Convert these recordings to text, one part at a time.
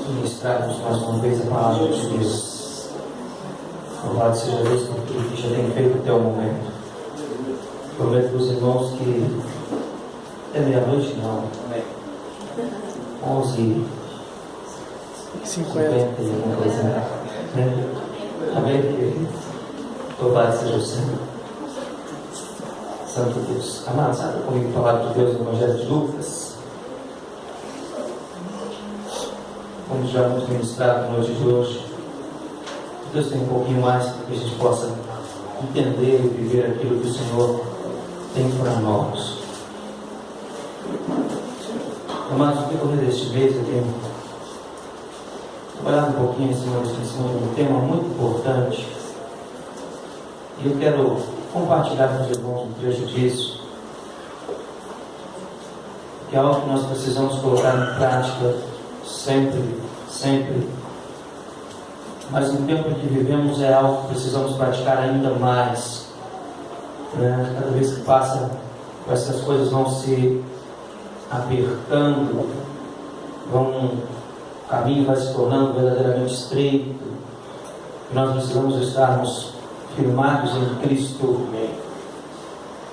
ministrarmos mais uma vez a palavra de Deus. Louvado seja Deus por tudo que já tem feito até o momento. Prometo para os irmãos que até meia-noite não. 11h50 e alguma coisa, né? Amém, querido? Louvado seja o Senhor. Santo Deus. Amado, sabe comigo a palavra de Deus no Evangelho de Lucas? Como já vamos ministrar na noite de hoje, Deus tem um pouquinho mais para que a gente possa entender e viver aquilo que o Senhor tem para nós. Amados, no decorrer deste mês eu tenho trabalhado um pouquinho em cima de um tema muito importante e eu quero compartilhar com os irmãos um trecho disso, que é algo que nós precisamos colocar em prática sempre, mas no tempo em que vivemos é algo que precisamos praticar ainda mais, né? Cada vez que passa, parece que as coisas vão se apertando, o caminho vai se tornando verdadeiramente estreito, e nós precisamos estarmos firmados em Cristo,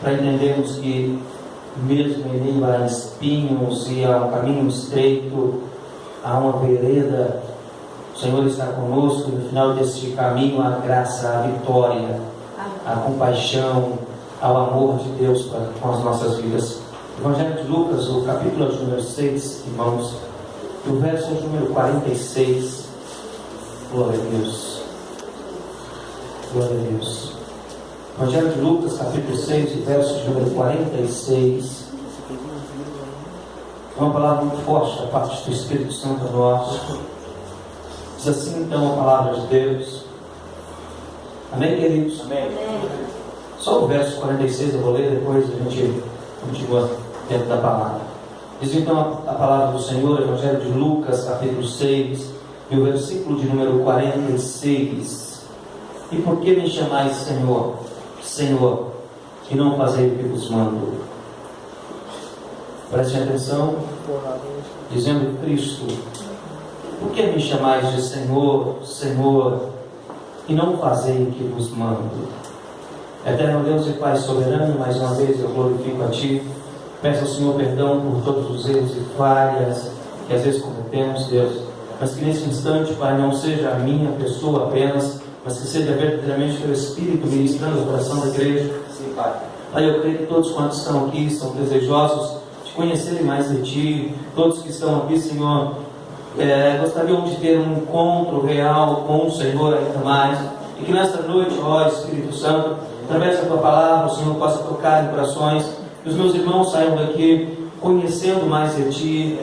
para entendermos que mesmo em meio a espinhos e a um caminho estreito, há uma vereda, o Senhor está conosco, e no final deste caminho há a graça, a vitória, a compaixão, ao amor de Deus com as nossas vidas. Evangelho de Lucas, o capítulo de número 6, irmãos, e o verso de número 46. Glória a Deus. Glória a Deus. Evangelho de Lucas, capítulo 6, verso de número 46. É uma palavra muito forte da parte do Espírito Santo a nós. Diz assim então a palavra de Deus. Amém, queridos? Amém. Só o verso 46 eu vou ler, depois a gente continua dentro da palavra. Diz então a palavra do Senhor, Evangelho de Lucas, capítulo 6, e o versículo de número 46. E por que me chamais Senhor, Senhor, e não fazei o que vos mando? Prestem atenção, dizendo Cristo: por que me chamais de Senhor, Senhor, e não fazei o que vos mando? Eterno Deus e Pai soberano, mais uma vez eu glorifico a Ti. Peço ao Senhor perdão por todos os erros e falhas que às vezes cometemos, Deus, mas que nesse instante, Pai, não seja a minha pessoa apenas, mas que seja verdadeiramente o Teu Espírito ministrando o coração da igreja. Sim, Pai. Pai, eu creio que todos quantos estão aqui estão desejosos de conhecerem mais de Ti. Todos que estão aqui, Senhor, gostariam de ter um encontro real com o Senhor ainda mais. E que nesta noite, ó Espírito Santo, através da Tua palavra, o Senhor possa tocar em corações, que os meus irmãos saiam daqui conhecendo mais de Ti,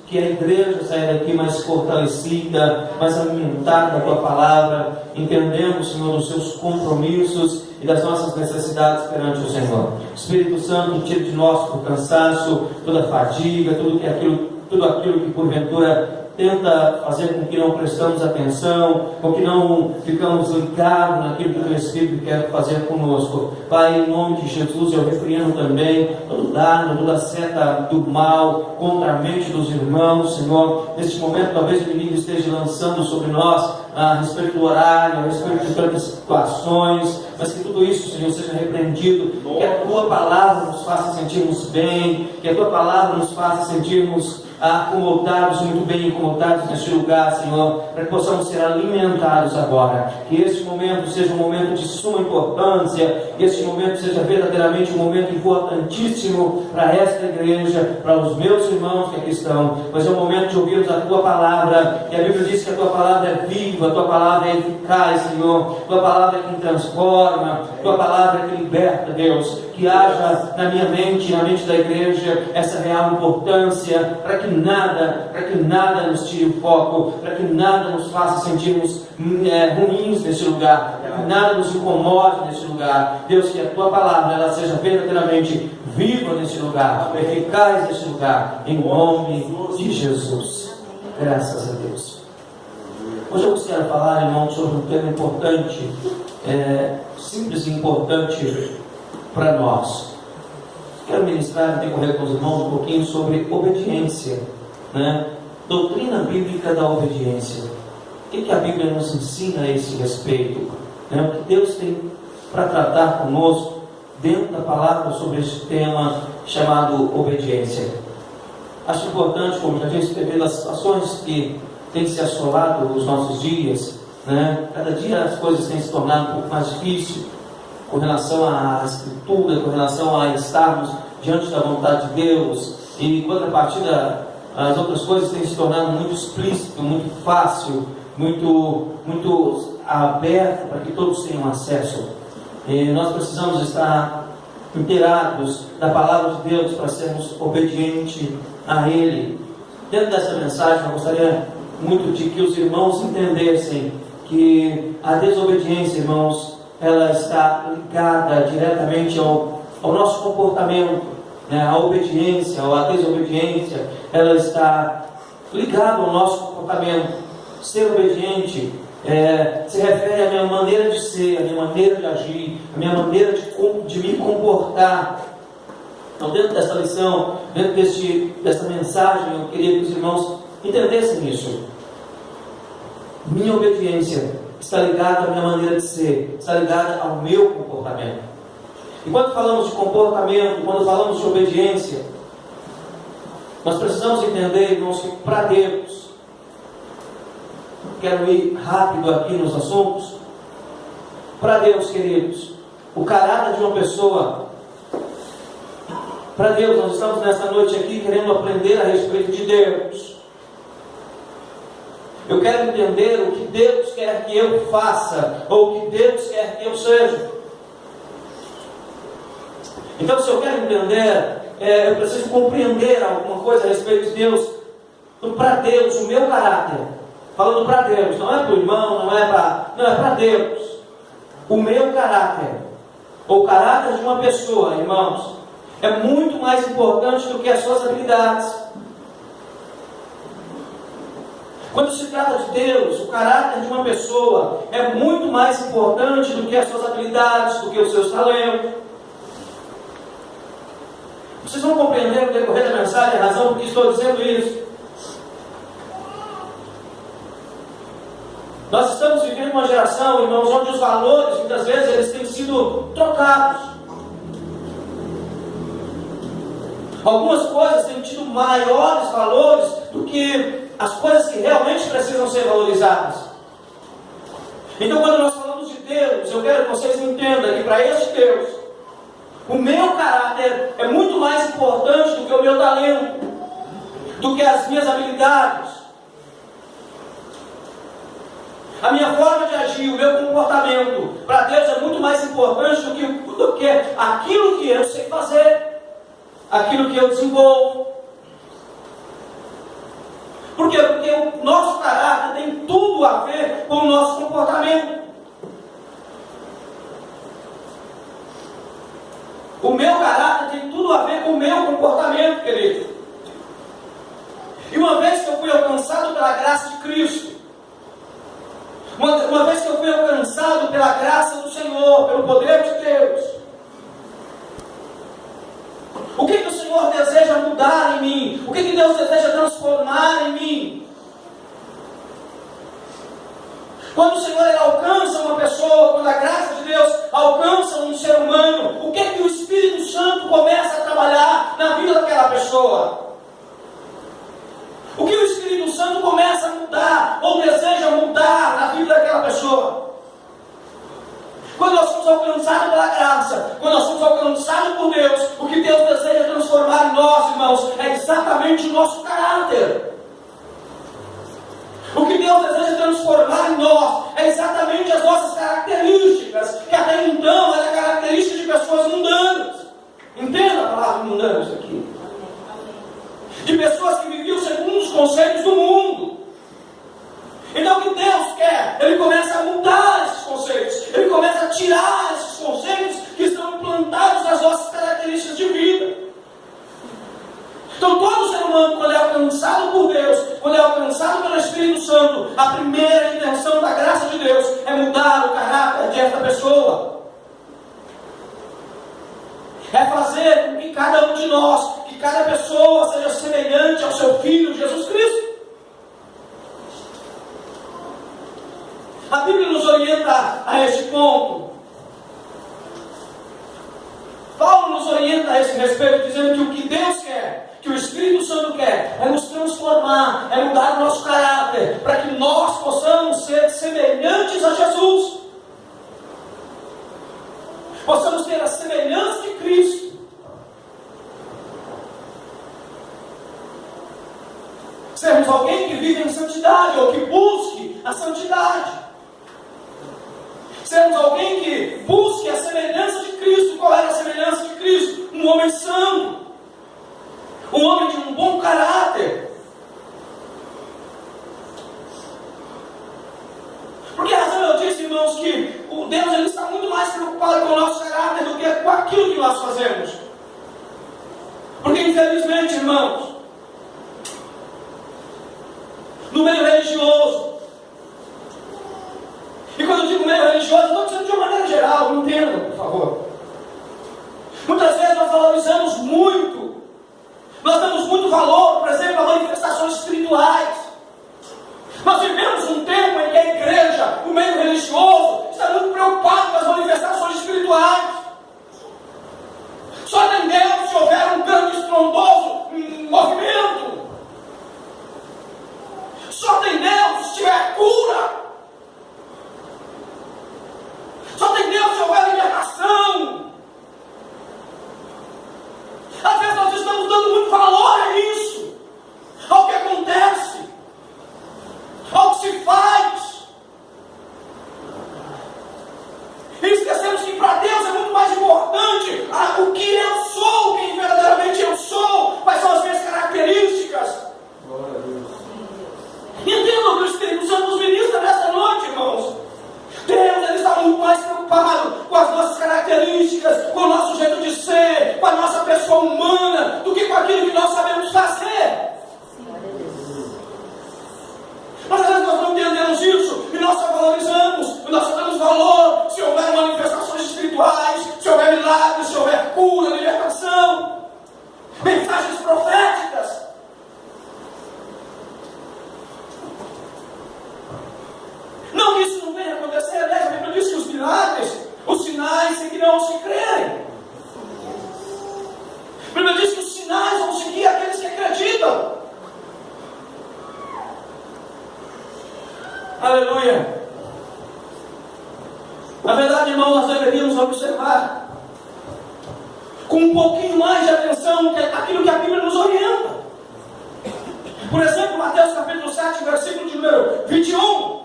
que a igreja saia daqui mais fortalecida, mais alimentada da Tua palavra, entendendo, Senhor, os Seus compromissos e das nossas necessidades perante o Senhor. Espírito Santo, tire de nós o cansaço, toda a fadiga, tudo aquilo que porventura tenta fazer com que não prestamos atenção, com que não ficamos ligados naquilo que o Teu Espírito quer fazer conosco. Pai, em nome de Jesus, eu repreendo também todo dano, toda seta do mal contra a mente dos irmãos, Senhor. Neste momento, talvez o inimigo esteja lançando sobre nós a respeito do horário, a respeito de tantas situações, mas que tudo isso, Senhor, seja repreendido, que a Tua palavra nos faça sentirmos bem, que a Tua palavra nos faça sentirmos acomodados, muito bem acomodados neste lugar, Senhor, para que possamos ser alimentados agora. Que este momento seja um momento de suma importância, que este momento seja verdadeiramente um momento importantíssimo para esta igreja, para os meus irmãos que aqui estão, mas é o momento de ouvirmos a Tua palavra, e a Bíblia diz que a Tua palavra é viva, a Tua palavra é eficaz, Senhor, a Tua palavra é que transforma, a Tua palavra é que liberta, Deus. Que haja na minha mente, na mente da igreja, essa real importância, para que nada nos tire o foco, para que nada nos faça sentirmos ruins nesse lugar, para que nada nos incomode nesse lugar. Deus, que a Tua palavra ela seja verdadeiramente viva nesse lugar, eficaz nesse lugar, em nome de Jesus. Graças a Deus. Hoje eu quero falar, irmão, sobre um tema importante, simples e importante para nós. Quero ministrar e decorrer com os irmãos um pouquinho sobre obediência, né? doutrina bíblica da obediência. O que a Bíblia nos ensina a esse respeito? O que Deus tem para tratar conosco dentro da palavra sobre este tema chamado obediência. Acho importante, como já disse, ver as situações que têm se assolado nos nossos dias. Cada dia as coisas têm se tornado um pouco mais difíceis com relação à Escritura, com relação a estarmos diante da vontade de Deus, e em contrapartida as outras coisas têm se tornado muito explícito, muito fácil, muito aberto para que todos tenham acesso. E nós precisamos estar inteirados da palavra de Deus para sermos obedientes a Ele. Dentro dessa mensagem eu gostaria muito de que os irmãos entendessem que a desobediência, irmãos, ela está ligada diretamente ao nosso comportamento. A obediência ou a desobediência, ela está ligada ao nosso comportamento. Ser obediente se refere à minha maneira de ser, à minha maneira de agir, à minha maneira de me comportar. Então, dentro dessa lição, dentro dessa mensagem, eu queria que os irmãos entendessem isso. Minha obediência está ligada à minha maneira de ser, está ligada ao meu comportamento. E quando falamos de comportamento, quando falamos de obediência, nós precisamos entender, irmãos, que para Deus, quero ir rápido aqui nos assuntos, para Deus, queridos, o caráter de uma pessoa, para Deus, nós estamos nessa noite aqui querendo aprender a respeito de Deus. Eu quero entender o que Deus quer que eu faça, ou o que Deus quer que eu seja. Então, se eu quero entender, eu preciso compreender alguma coisa a respeito de Deus. Então, para Deus, o meu caráter, falando para Deus, não é para o irmão, não é para Deus. O meu caráter, ou o caráter de uma pessoa, irmãos, é muito mais importante do que as suas habilidades. Quando se trata de Deus, o caráter de uma pessoa é muito mais importante do que as suas habilidades, do que os seus talentos. Vocês vão compreender no decorrer da mensagem a razão por que estou dizendo isso. Nós estamos vivendo uma geração, irmãos, onde os valores, muitas vezes, eles têm sido trocados. Algumas coisas têm tido maiores valores do que as coisas que realmente precisam ser valorizadas. Então, quando nós falamos de Deus, eu quero que vocês entendam que para este Deus, o meu caráter é muito mais importante do que o meu talento, do que as minhas habilidades. A minha forma de agir, o meu comportamento, para Deus é muito mais importante do que aquilo que eu sei fazer, aquilo que eu desenvolvo. Por quê? Porque o nosso caráter tem tudo a ver com o nosso comportamento. O meu caráter tem tudo a ver com o meu comportamento, querido. E uma vez que eu fui alcançado pela graça de Cristo, uma vez que eu fui alcançado pela graça do Senhor, pelo poder de Deus, o que o Senhor deseja mudar em mim? O que Deus deseja transformar em mim? Quando o Senhor alcança uma pessoa, quando a graça de Deus alcança um ser humano, o que o Espírito Santo começa a trabalhar na vida daquela pessoa? O que o Espírito Santo começa a mudar, ou deseja mudar na vida daquela pessoa? Quando nós somos alcançados pela graça, quando nós somos alcançados por Deus, o que Deus deseja transformar em nós, irmãos, é exatamente o nosso caráter. O que Deus deseja transformar em nós é exatamente as nossas características, que até então eram características de pessoas mundanas. Entenda a palavra mundanas aqui. De pessoas que viviam segundo os conceitos do mundo. Então o que Deus quer? Ele começa a mudar esses conceitos. Ele começa a tirar esses conceitos que estão implantados nas nossas características de vida. Então todo ser humano, quando é alcançado por Deus, quando é alcançado pelo Espírito Santo, a primeira intenção da graça de Deus é mudar o caráter desta pessoa. É fazer com que cada um de nós, que cada pessoa seja semelhante ao seu Filho Jesus Cristo. A Bíblia nos orienta a este ponto. Paulo nos orienta a esse respeito, dizendo que o que Deus quer, que o Espírito Santo quer, é nos transformar, é mudar o nosso caráter, para que nós possamos ser semelhantes a Jesus. Possamos ter a semelhança de Cristo. Sermos alguém que vive em santidade, ou que busque a santidade. Sermos alguém que busque a semelhança de Cristo. Qual era a semelhança de Cristo? Um homem santo, um homem de um bom caráter. Por que razão eu disse, irmãos, que o Deus ele está muito mais preocupado com o nosso caráter do que com aquilo que nós fazemos? Porque infelizmente, irmãos, no meio religioso, e quando eu digo meio religioso, estou dizendo de uma maneira geral, me entendam, por favor. Muitas vezes nós valorizamos muito, nós damos muito valor, por exemplo, a manifestações espirituais. Nós vivemos um tempo em que a igreja, o meio religioso, está muito preocupado com as manifestações espirituais. Só tem Deus se houver um grande estrondoso movimento. Só tem Deus se tiver cura. Só tem Deus se houver libertação. Às vezes nós estamos dando muito valor a isso, ao que acontece, ao que se faz. E esquecemos que para Deus é muito mais importante o que eu sou, quem verdadeiramente eu sou, quais são as minhas características. Entendam que o Espírito Santo nos ministra nesta noite, irmãos. Deus ele está muito mais preocupado com as nossas características, com o nosso jeito de ser, com a nossa pessoa humana, do que com aquilo que nós sabemos fazer. Mas às vezes nós não entendemos isso, e nós só valorizamos, e nós só damos valor se houver manifestações espirituais, se houver milagres, se houver cura, libertação, mensagens proféticas. Não que isso não venha acontecer, aliás, a Bíblia diz que os milagres, os sinais seguirão os que crerem. A Bíblia diz que os sinais vão seguir aqueles que acreditam. Aleluia. Na verdade, irmão, nós deveríamos observar com um pouquinho mais de atenção aquilo que a Bíblia nos orienta. Por exemplo, Mateus capítulo 7, versículo de número 21.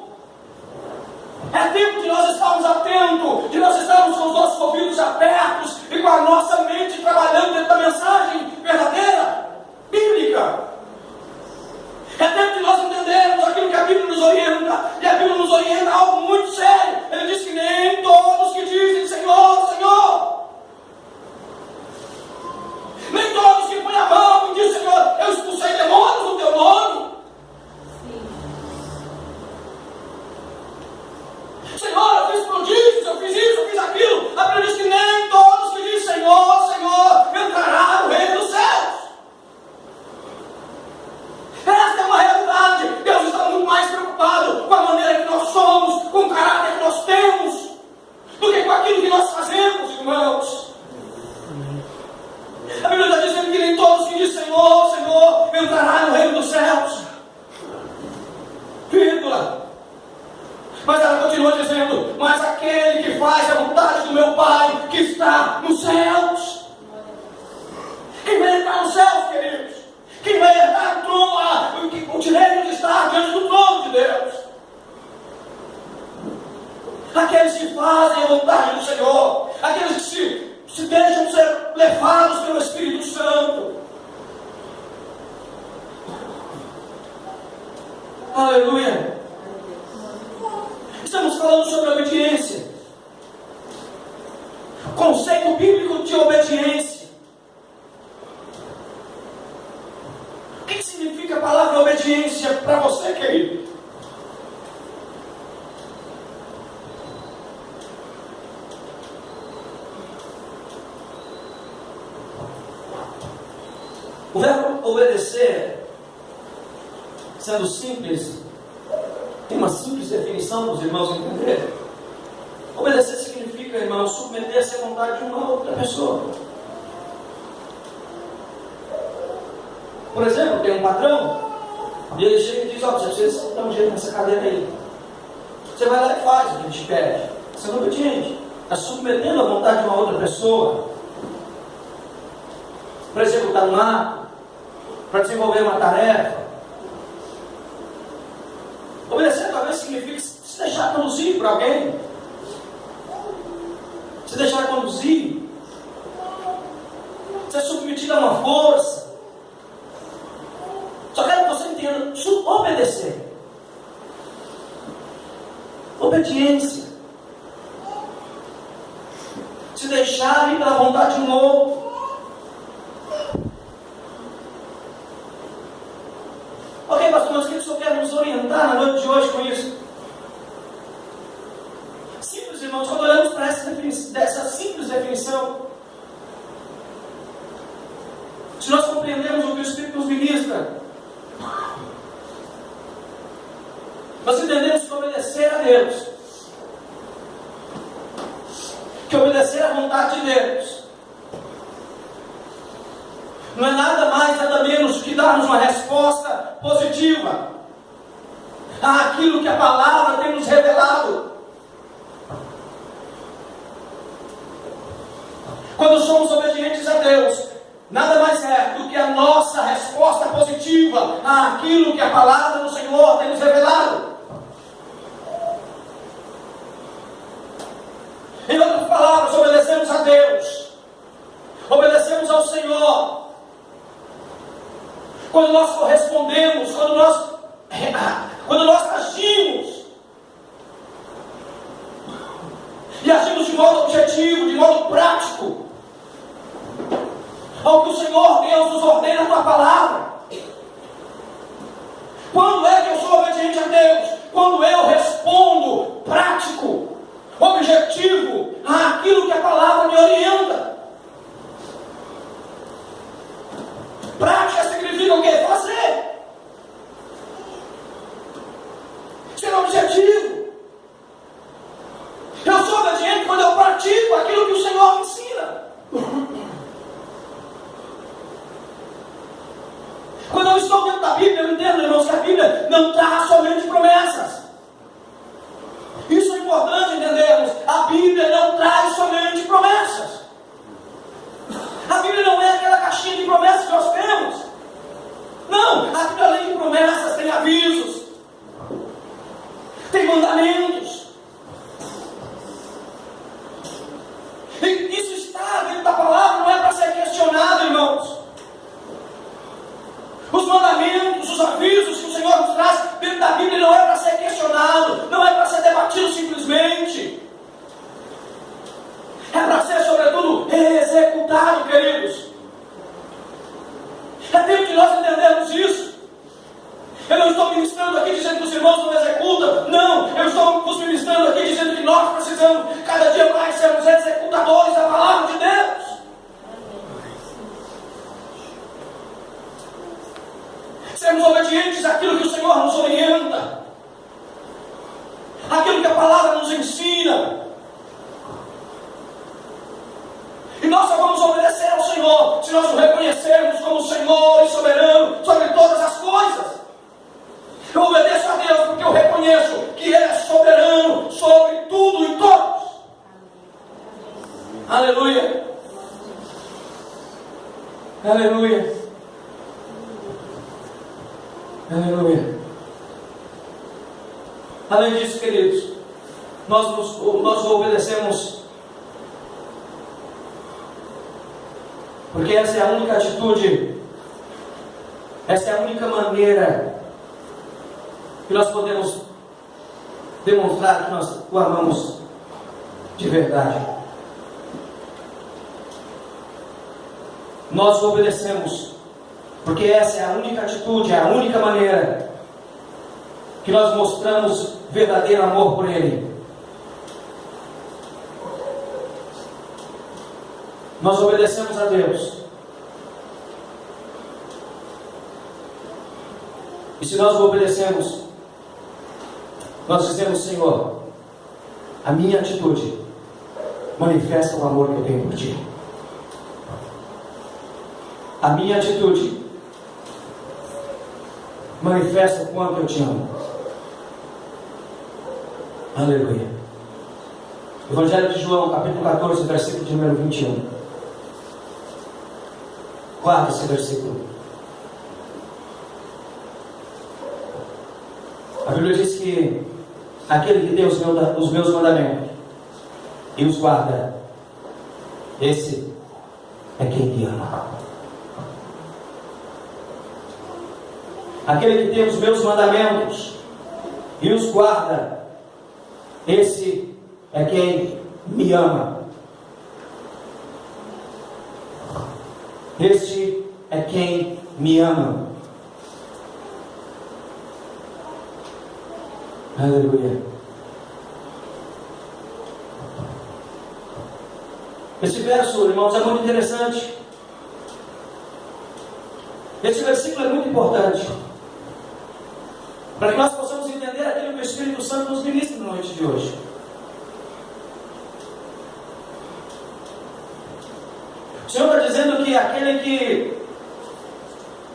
É tempo de nós estarmos atentos, de nós estarmos com os nossos ouvidos abertos e com a nossa mente trabalhando dentro da mensagem verdadeira, bíblica. É tempo de nós entendermos aquilo que a Bíblia nos orienta, e a Bíblia nos orienta a algo muito sério. Ele diz que nem todos que dizem Senhor, Senhor, nem todos que põem a mão e dizem Senhor, eu expulsei demônios no teu nome. Senhor, eu fiz prodígios, eu fiz isso, eu fiz aquilo. A Bíblia diz que nem todos que dizem Senhor, Senhor, entrará no reino dos céus. Esta é uma realidade. Deus está muito mais preocupado com a maneira que nós somos, com o caráter que nós temos, do que com aquilo que nós fazemos, irmãos. A Bíblia está dizendo que nem todos que dizem Senhor, Senhor, entrará no reino dos céus. Vírgula. Mas ela continua dizendo, mas aquele que faz a vontade do meu Pai, que está nos céus. Quem vai entrar nos céus, queridos? Quem vai herdar o direito de estar diante do trono de Deus? Aqueles que fazem a vontade do Senhor, aqueles que se deixam ser levados pelo Espírito Santo. Aleluia. Estamos falando sobre obediência. Conceito bíblico de obediência. O que significa a palavra obediência para você, querido? O verbo obedecer, sendo simples, Tem uma simples definição para os irmãos entenderem. Obedecer significa, irmão, submeter-se à vontade de uma outra pessoa. Por exemplo, tem um patrão, e ele chega e diz: ó, você precisa dar um jeito nessa cadeira aí. Você vai lá e faz o que ele te pede. Você é obediente. Está submetendo à vontade de uma outra pessoa. Por exemplo, está no ato, para desenvolver uma tarefa. Obedecer talvez signifique se deixar conduzir por alguém. Se deixar conduzir. Ser submetido a uma força. Só quero que você entenda: obedecer. Obediência. Se deixar ir pela vontade de um outro. Ok, pastor, mas o que o senhor quer nos orientar na noite de hoje com isso? Simples, irmãos, quando olhamos para essa simples definição, se nós compreendemos o que o Espírito nos ministra, nós entendemos que obedecer a Deus, que obedecer à vontade de Deus, não é nada mais, nada menos que darmos uma resposta positiva àquilo que a palavra tem nos revelado. Quando somos obedientes a Deus, nada mais é do que a nossa resposta positiva àquilo que a palavra do Senhor tem nos revelado. Em outras palavras, obedecemos a Deus, obedecemos ao Senhor. Quando nós correspondemos, quando nós agimos, e agimos de modo objetivo, de modo prático, ao que o Senhor Deus nos ordena na tua palavra. Quando é que eu sou obediente a Deus? Quando eu respondo prático, objetivo àquilo que a palavra me orienta. Prática significa o quê? Fazer. Ser objetivo. Eu sou obediente quando eu pratico aquilo que o Senhor me ensina. Quando eu estou dentro da Bíblia, eu entendo, irmãos, que a Bíblia não traz somente promessas. Isso é importante entendermos. A Bíblia não traz somente promessas. A Bíblia não é aquela caixinha de promessas que nós temos. Não, a Bíblia, além de promessas, tem avisos, tem mandamentos. E isso está dentro da palavra, não é para ser questionado, irmãos. Os mandamentos, os avisos que o Senhor nos traz dentro da Bíblia não é para ser questionado, não é para ser debatido simplesmente. É para ser, sobretudo, executado, queridos. É tempo que nós entendemos isso. Eu não estou ministrando aqui dizendo que os irmãos não executam. Não, eu estou nos ministrando aqui dizendo que nós precisamos cada dia mais sermos executadores da palavra de Deus. Sermos obedientes àquilo que o Senhor nos orienta, àquilo que a palavra nos ensina. E nós só vamos obedecer ao Senhor se nós o reconhecermos como Senhor e soberano sobre todas as coisas. Eu obedeço a Deus porque eu reconheço que Ele é soberano sobre tudo e todos. Aleluia. Aleluia. Aleluia. Além disso, queridos, nós obedecemos porque essa é a única atitude, essa é a única maneira que nós podemos demonstrar que nós o amamos de verdade. Nós o obedecemos porque essa é a única atitude, é a única maneira que nós mostramos verdadeiro amor por Ele. Nós obedecemos a Deus. E se nós o obedecemos, nós dizemos: Senhor, a minha atitude manifesta o amor que eu tenho por Ti. A minha atitude manifesta o quanto eu Te amo. Aleluia. Evangelho de João, capítulo 14, versículo de número 21. Guarda esse versículo. A Bíblia diz que aquele que tem os meus mandamentos e os guarda, esse é quem me ama. Aquele que tem os meus mandamentos e os guarda, esse é quem me ama. Este é quem me ama. Aleluia. Esse verso, irmãos, é muito interessante. Esse versículo é muito importante para que nós possamos entender aquilo que o Espírito Santo nos ministra na noite de hoje. O Senhor está dizendo que aquele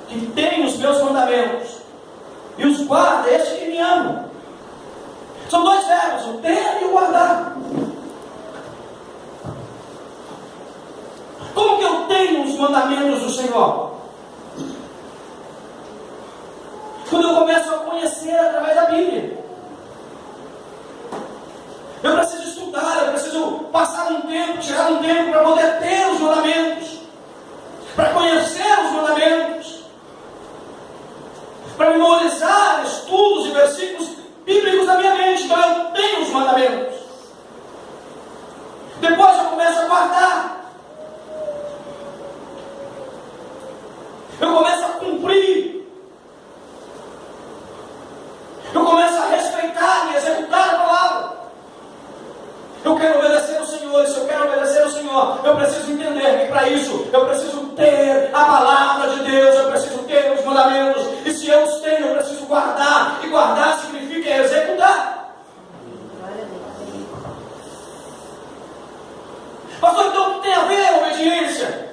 que tem os meus mandamentos e os guarda, este que me ama. São dois verbos, o ter e o guardar. Como que eu tenho os mandamentos do Senhor? Quando eu começo a conhecer através da Bíblia. Eu preciso estudar, eu preciso passar um tempo, tirar um tempo para poder ter os mandamentos, para conhecer os mandamentos, para memorizar estudos e versículos bíblicos na minha mente. Então eu tenho os mandamentos. Depois eu começo a guardar. Eu começo a cumprir. Eu começo a respeitar e executar a palavra. Eu quero obedecer ao Senhor. E se eu quero obedecer ao Senhor, eu preciso entender que para isso eu preciso ter a palavra de Deus. Eu preciso ter os mandamentos. E se eu os tenho, eu preciso guardar. E guardar significa executar. Pastor, então o que tem a ver a obediência?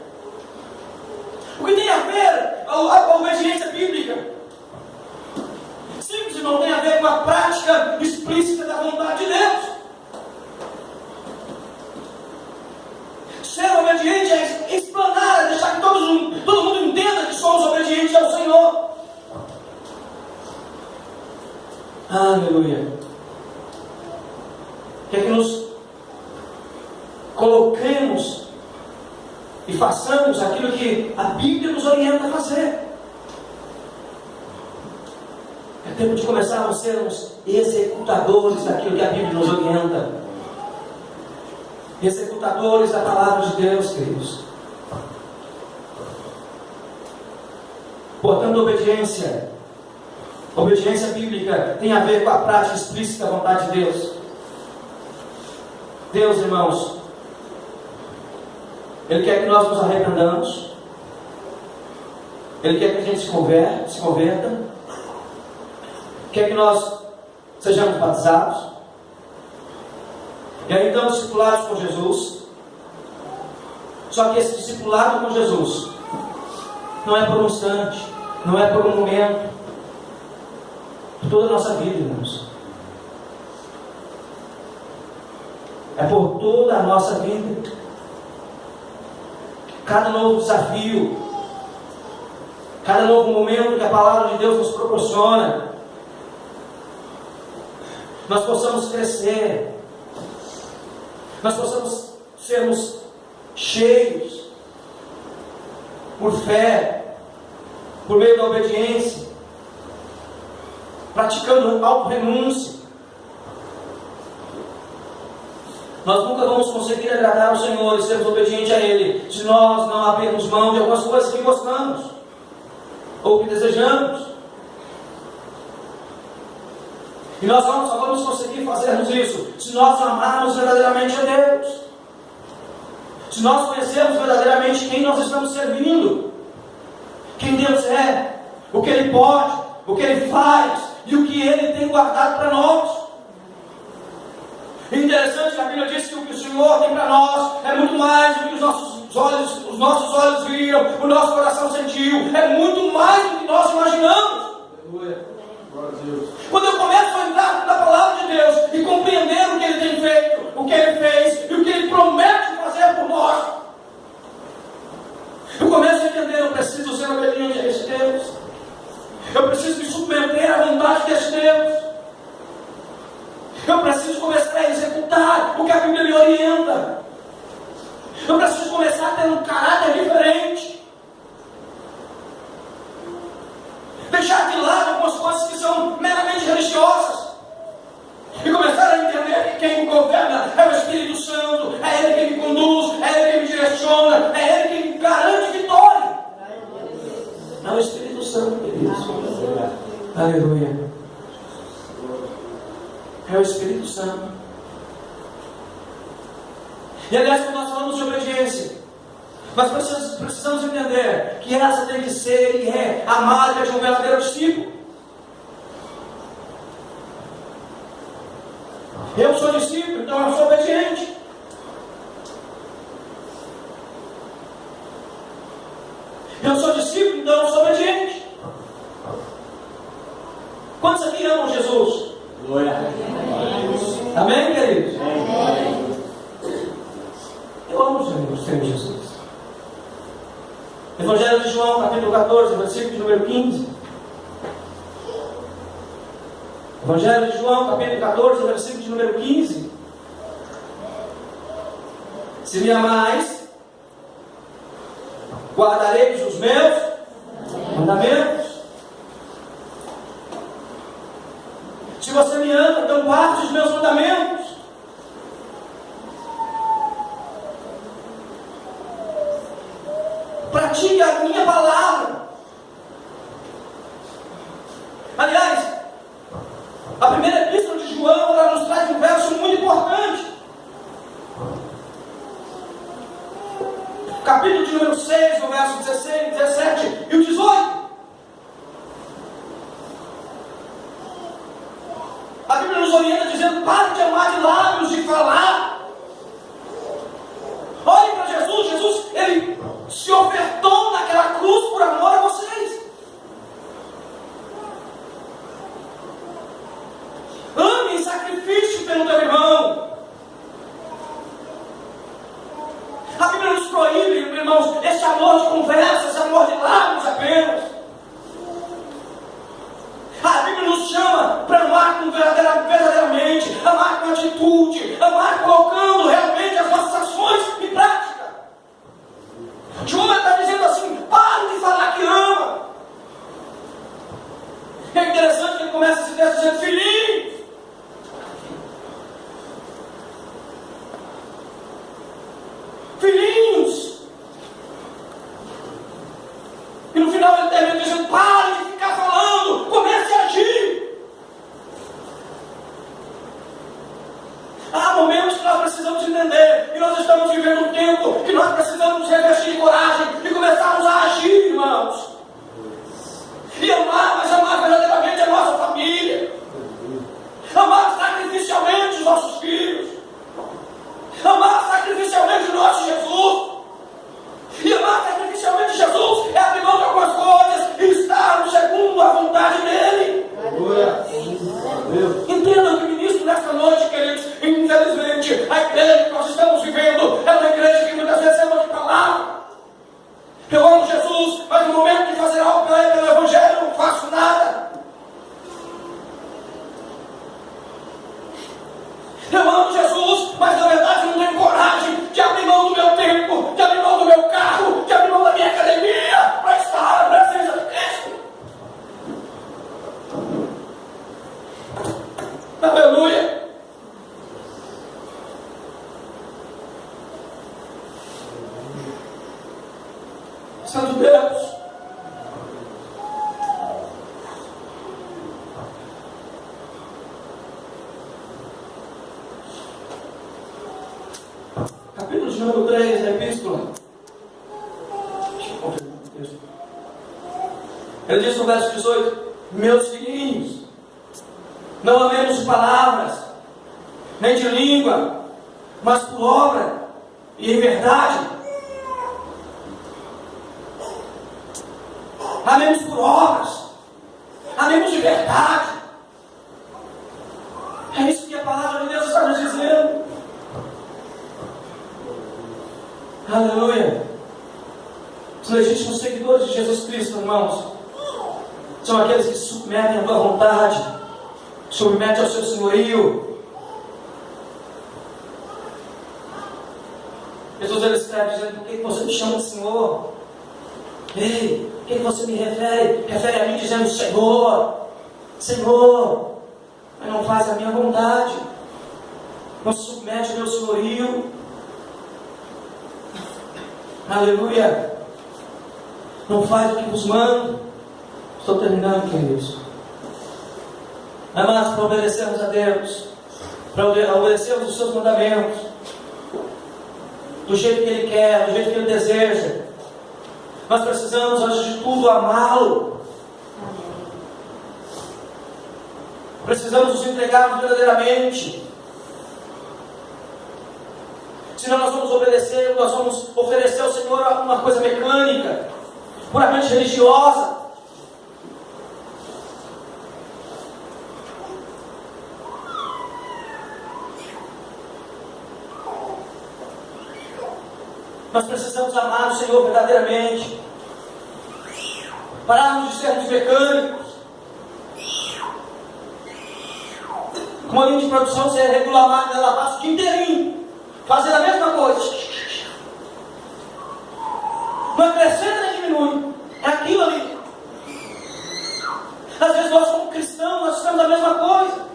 O que tem a ver a obediência bíblica? Simples, não tem a ver com a prática explícita da vontade de Deus. Ser obediente é explanar, é deixar que todo mundo entenda que somos obedientes ao Senhor. Aleluia. Quer que nos coloquemos e façamos aquilo que a Bíblia nos orienta a fazer. É tempo de começarmos a sermos executadores daquilo que a Bíblia nos orienta. Executadores da palavra de Deus, queridos. Portanto, obediência bíblica tem a ver com a prática explícita da vontade de Deus. Deus, irmãos, Ele quer que nós nos arrependamos. Ele quer que a gente se converta. Quer que nós sejamos batizados. E aí então discipulados com Jesus. Só que esse discipulado com Jesus não é por um instante, não é por um momento, por toda a nossa vida, irmãos. É por toda a nossa vida. Cada novo desafio, cada novo momento que a palavra de Deus nos proporciona, nós possamos crescer, nós possamos sermos cheios por fé, por meio da obediência, praticando auto-renúncia. Nós nunca vamos conseguir agradar ao Senhor e sermos obedientes a Ele se nós não abrirmos mão de algumas coisas que gostamos ou que desejamos. E nós só vamos conseguir fazermos isso se nós amarmos verdadeiramente a Deus, se nós conhecermos verdadeiramente quem nós estamos servindo, quem Deus é, o que Ele pode, o que Ele faz e o que Ele tem guardado para nós. Interessante que a Bíblia diz que o que o Senhor tem para nós é muito mais do que os nossos olhos viram, o nosso coração sentiu, é muito mais do que nós imaginamos. Aleluia. Glória a Deus. Quando eu começo a entrar na palavra de Deus e compreender o que Ele tem feito, o que Ele fez e o que Ele promete fazer por nós, eu começo a entender, eu preciso ser obediente a esse Deus, eu preciso me submeter à vontade desse Deus, eu preciso começar a executar o que a Bíblia me orienta, eu preciso começar a ter um caráter diferente, deixar de lado algumas coisas que são meramente religiosas e começar a entender que quem me governa é o Espírito Santo, é Ele quem me conduz, é Ele quem me direciona, é Ele quem me garante vitória. É o Espírito Santo, queridos. Aleluia. É o Espírito Santo. E aliás, quando nós falamos de obediência, nós precisamos entender que essa tem que ser e é a marca de um verdadeiro discípulo. Eu sou discípulo, então eu sou obediente. Eu sou discípulo, então eu sou obediente. Quantos aqui amam Jesus? Glória a Deus. Amém, queridos? Amém. Eu amo o Senhor Jesus. Evangelho de João, capítulo 14, versículo de número 15. Evangelho de João, capítulo 14, versículo de número 15. Se me amais, guardareis os meus mandamentos. Se você me ama, então guarde os meus mandamentos. Pratique a minha palavra. Aliás, a primeira epístola de João, ela nos traz um verso muito importante. Capítulo de número 6, no verso 16, 17 e o 18. A Bíblia nos orienta dizendo: pare de amar de lábios, de falar. Olhem para Jesus. Jesus, Ele se ofertou naquela cruz por amor a vocês. Ame em sacrifício pelo teu irmão. A Bíblia nos proíbe, irmãos, esse amor de conversa, esse amor de lábios apenas. A Bíblia nos chama para amar verdadeiramente, amar com atitude, amar colocando realmente as nossas ações em prática. João está dizendo assim: pare de falar que ama. É interessante que ele começa esse texto dizendo: filhinhos. Filhinhos. E no final ele termina dizendo: pare de ficar falando, comece a agir. Há momentos que nós precisamos entender, e nós estamos vivendo um tempo que nós precisamos nos revestir de coragem e começarmos a agir, irmãos. E amar, mas amar verdadeiramente a nossa família. Amar sacrificialmente os nossos filhos. Amar sacrificialmente o nosso Jesus. E amar sacrificialmente Jesus é abrir mão de algumas coisas e estar segundo a vontade dEle. Entendam que ministro nesta noite, queridos, infelizmente, a igreja que nós estamos vivendo é uma igreja que muitas vezes ama de palavra. Eu amo Jesus, mas no momento de fazer algo pelo Evangelho eu não faço nada. Eu amo Jesus, mas na verdade eu não tenho coragem de abrir mão do meu tempo, de abrir mão do meu carro, de abrir mão da minha academia para estar na presença de Cristo. Aleluia! Santo Deus! Capítulo de número 3 da epístola. Deixa eu confirmar o texto. Ele diz no verso 18: meus filhinhos, não amemos palavras, nem de língua, mas por obra e em verdade. Amemos por obras, amemos de verdade. É isso que a palavra de Deus está nos dizendo. Aleluia. Os legítimos seguidores de Jesus Cristo, irmãos, são aqueles que se submetem à tua vontade, submetem ao seu senhorio. Jesus ele escreve dizendo: por que você me chama de Senhor? Ei, por que você me refere? Refere a mim dizendo Senhor, Senhor, mas não faz a minha vontade, não se submete ao meu senhorio. Aleluia. Não faz o que vos mando. Estou terminando, queridos. Amados, para obedecermos a Deus, para obedecermos os seus mandamentos, do jeito que Ele quer, do jeito que Ele deseja, nós precisamos, antes de tudo, amá-lo. Precisamos nos entregarmos verdadeiramente. Senão nós vamos obedecer, nós vamos oferecer ao Senhor uma coisa mecânica, puramente religiosa. Nós precisamos amar o Senhor verdadeiramente. Pararmos de sermos mecânicos. Uma linha de produção, você regula a máquina, ela passa o dia inteirinho fazendo a mesma coisa. Não acrescenta nem diminui. É aquilo ali. Às vezes nós como cristãos, nós fazemos a mesma coisa.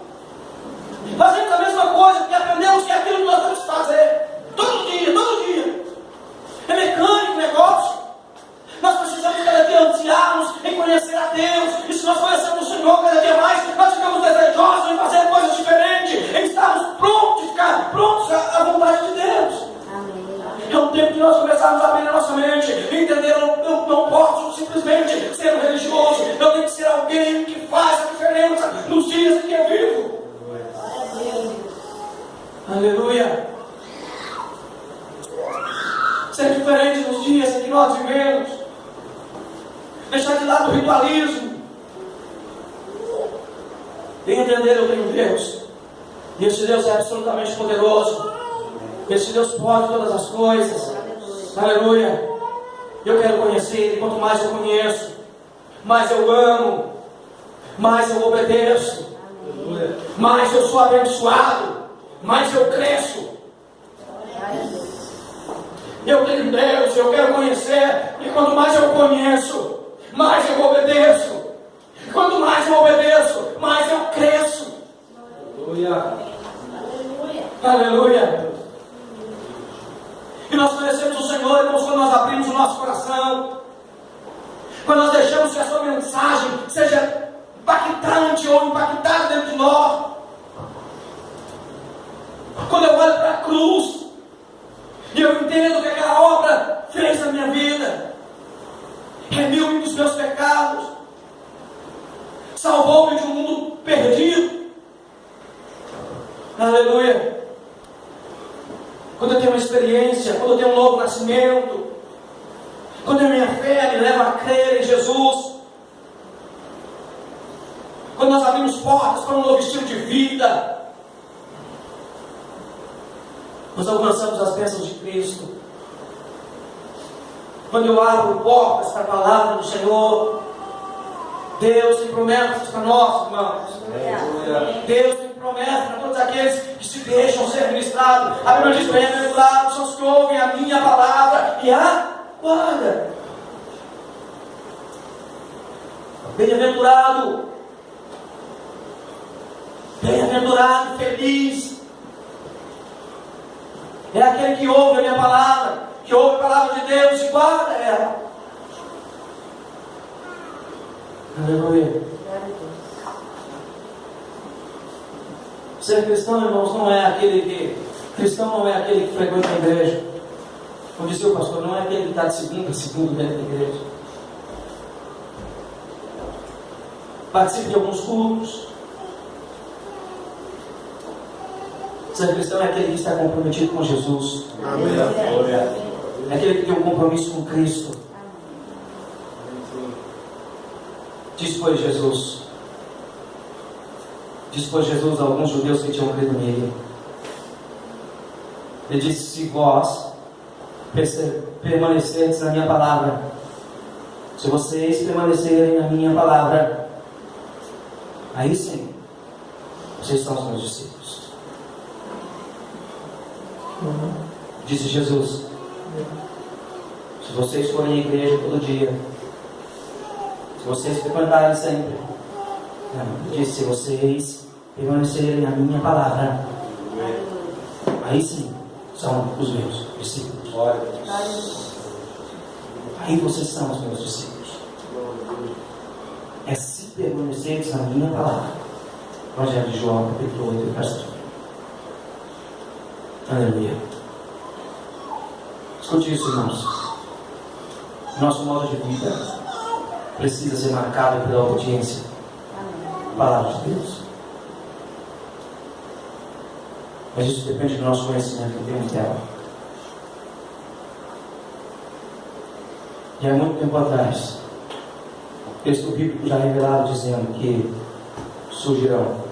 Fazemos a mesma coisa porque aprendemos que é aquilo que nós temos que fazer. Todo dia, todo dia. É mecânico o negócio. Nós precisamos cada dia ansiarmos em conhecer a Deus. E se nós conhecemos o Senhor cada dia mais, nós ficamos desejosos em fazer coisas diferentes, em estarmos prontos, ficar prontos à vontade de Deus. Amém. É um tempo que nós começarmos a abrir a nossa mente e entender: eu não posso simplesmente ser um religioso. Eu tenho que ser alguém que faz a diferença nos dias em que eu vivo. Aleluia. Ser diferente nos dias em que nós vivemos. Deixar de lado o ritualismo. E entender: eu tenho Deus. E esse Deus é absolutamente poderoso. Esse Deus pode todas as coisas. Aleluia. Eu quero conhecer Ele. Quanto mais eu conheço, mais eu amo, mais eu obedeço, mais eu sou abençoado, mais eu cresço. Eu tenho Deus, eu quero conhecer. E quanto mais eu conheço, mais eu obedeço. Quanto mais eu obedeço, mais eu cresço. Aleluia. Aleluia. E nós conhecemos o Senhor, irmãos, quando nós abrimos o nosso coração, quando nós deixamos que a sua mensagem seja impactante ou impactada dentro de nós. Quando eu olho para a cruz e eu entendo que aquela obra fez na minha vida, remiu-me dos meus pecados, salvou-me de um mundo perdido. Aleluia. Quando eu tenho uma experiência, quando eu tenho um novo nascimento, quando a minha fé me leva a crer em Jesus, quando nós abrimos portas para um novo estilo de vida, nós alcançamos as bênçãos de Cristo. Quando eu abro portas para a palavra do Senhor, Deus tem promessas para nós, irmãos. Deus tem promessas para todos aqueles que se deixam ser ministrados. A Bíblia diz: bem-aventurados são os que ouvem a minha palavra e a guardam. Bem-aventurado, bem-aventurado, feliz é aquele que ouve a minha palavra, que ouve a palavra de Deus e guarda ela. Aleluia. Ser cristão, irmãos, não é aquele que frequenta a igreja. Como dizia o pastor, não é aquele que está de segunda a segunda dentro da igreja. Participe de alguns cultos, Ser cristão é aquele que está comprometido com Jesus. Amém. É aquele que tem um compromisso com Cristo. Diz pois Jesus a alguns judeus que tinham crido nele. Ele disse: se vós permanecerdes na minha palavra, se vocês permanecerem na minha palavra, aí sim, vocês são os meus discípulos. Disse Jesus: se vocês forem à igreja todo dia, se vocês frequentarem sempre, disse: se vocês permanecerem na minha palavra, aí sim são os meus discípulos. Aí vocês são os meus discípulos. É se permanecerem na minha palavra. Evangelho de João, capítulo 8, verso 1. Aleluia. Escute isso, irmãos. Nosso modo de vida precisa ser marcado pela obediência à palavra de Deus. Mas isso depende do nosso conhecimento em termos dela. E há muito tempo atrás, o texto bíblico já revelado dizendo que surgirão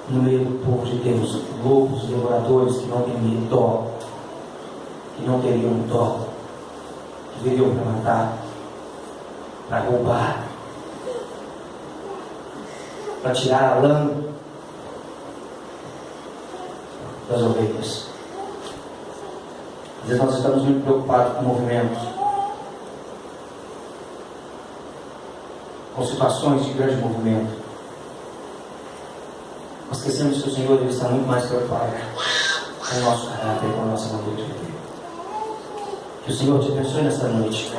no meio do povo de Deus lobos, devoradores que não teriam dó, que viriam para matar, para roubar, para tirar a lã das ovelhas. Às vezes nós estamos muito preocupados com movimentos, com situações de grande movimento. Nós esquecemos que o Senhor ele está muito mais preocupado com o nosso caráter, com a nossa maneira de viver. Que o Senhor te abençoe nesta noite.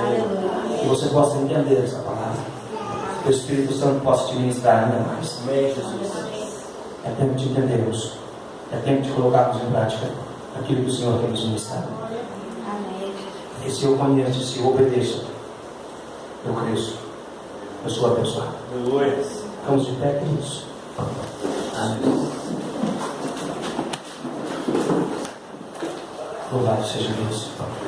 Que você possa entender essa palavra. Que o Espírito Santo possa te ministrar ainda mais. É tempo de entendermos. É tempo de colocarmos em prática aquilo que o Senhor tem nos ministrado. E se eu conheço, se eu obedeço, eu cresço. Eu sou abençoado. Vamos de pé, queridos. Amém. Louvado seja Deus.